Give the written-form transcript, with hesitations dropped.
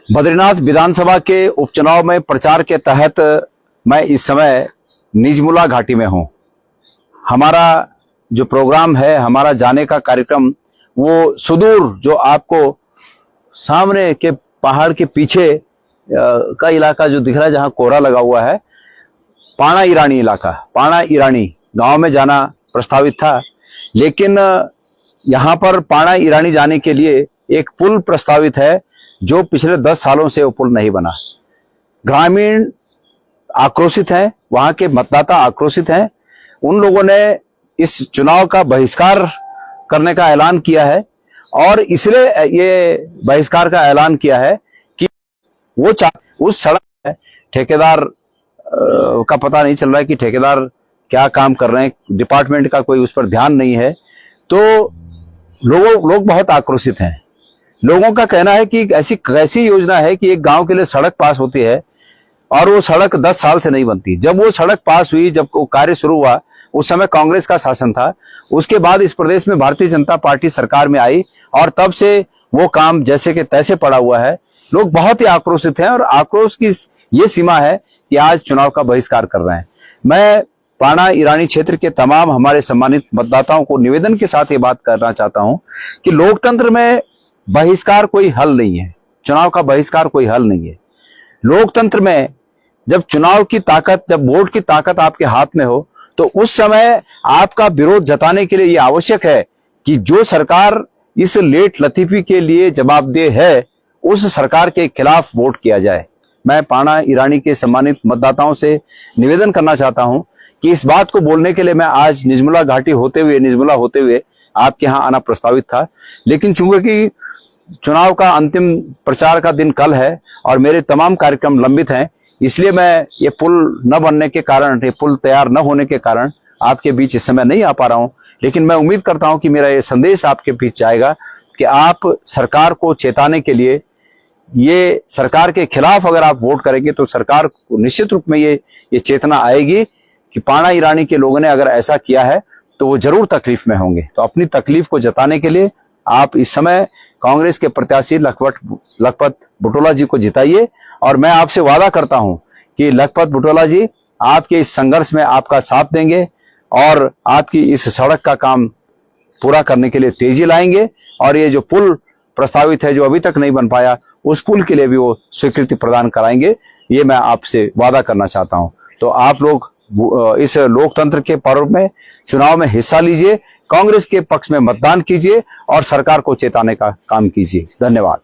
बद्रीनाथ विधानसभा के उपचुनाव में प्रचार के तहत मैं इस समय निजमुला घाटी में हूं। हमारा जो प्रोग्राम है, हमारा जाने का कार्यक्रम, वो सुदूर जो आपको सामने के पहाड़ के पीछे का इलाका जो दिख रहा है, जहां कोहरा लगा हुआ है, पाणा ईरानी इलाका, पाणा ईरानी गांव में जाना प्रस्तावित था। लेकिन यहां पर पाणा ईरानी जाने के लिए एक पुल प्रस्तावित है, जो पिछले 10 सालों से वो पुल नहीं बना। ग्रामीण आक्रोशित हैं, वहां के मतदाता आक्रोशित हैं। उन लोगों ने इस चुनाव का बहिष्कार करने का ऐलान किया है, और इसलिए ये बहिष्कार का ऐलान किया है कि वो उस सड़क है, ठेकेदार का पता नहीं चल रहा है कि ठेकेदार क्या काम कर रहे हैं, डिपार्टमेंट का कोई उस पर ध्यान नहीं है। तो लोग बहुत आक्रोशित हैं। लोगों का कहना है कि ऐसी कैसी योजना है कि एक गांव के लिए सड़क पास होती है और वो सड़क 10 साल से नहीं बनती। जब वो सड़क पास हुई, जब वो कार्य शुरू हुआ, उस समय कांग्रेस का शासन था। उसके बाद इस प्रदेश में भारतीय जनता पार्टी सरकार में आई, और तब से वो काम जैसे कि तैसे पड़ा हुआ है। लोग बहुत ही आक्रोशित हैं, और आक्रोश की ये सीमा है कि आज चुनाव का बहिष्कार कर रहे हैं। मैं पाणा ईरानी क्षेत्र के तमाम हमारे सम्मानित मतदाताओं को निवेदन के साथ ये बात करना चाहता हूं कि लोकतंत्र में बहिष्कार कोई हल नहीं है, चुनाव का बहिष्कार कोई हल नहीं है। लोकतंत्र में जब चुनाव की ताकत, जब वोट की ताकत आपके हाथ में हो, तो उस समय आपका विरोध जताने के लिए यह आवश्यक है कि जो सरकार इस लेट लतीफी के लिए जवाबदेह है, उस सरकार के खिलाफ वोट किया जाए। मैं पाणा ईरानी के सम्मानित मतदाताओं से निवेदन करना चाहता हूं कि इस बात को बोलने के लिए मैं आज निजमुला घाटी होते हुए आपके यहां आना प्रस्तावित था। लेकिन चूंकि चुनाव का अंतिम प्रचार का दिन कल है और मेरे तमाम कार्यक्रम लंबित हैं, इसलिए मैं ये पुल न बनने के कारण, ये पुल तैयार न होने के कारण आपके बीच इस समय नहीं आ पा रहा हूं। लेकिन मैं उम्मीद करता हूं कि मेरा ये संदेश आपके बीच जाएगा कि आप सरकार को चेताने के लिए, ये सरकार के खिलाफ अगर आप वोट करेंगे तो सरकार को निश्चित रूप में ये चेतना आएगी कि पाणा ईरानी के लोगों ने अगर ऐसा किया है तो वो जरूर तकलीफ में होंगे। तो अपनी तकलीफ को जताने के लिए आप इस समय कांग्रेस के प्रत्याशी लखपत बुटोला जी को जिताइए, और मैं आपसे वादा करता हूं कि लखपत बुटोला जी आपके इस संघर्ष में आपका साथ देंगे और आपकी इस सड़क का काम पूरा करने के लिए तेजी लाएंगे, और ये जो पुल प्रस्तावित है जो अभी तक नहीं बन पाया, उस पुल के लिए भी वो स्वीकृति प्रदान कराएंगे। ये मैं आपसे वादा करना चाहता हूं। तो आप लोग इस लोकतंत्र के पर्व में, चुनाव में हिस्सा लीजिए, कांग्रेस के पक्ष में मतदान कीजिए और सरकार को चेताने का काम कीजिए। धन्यवाद।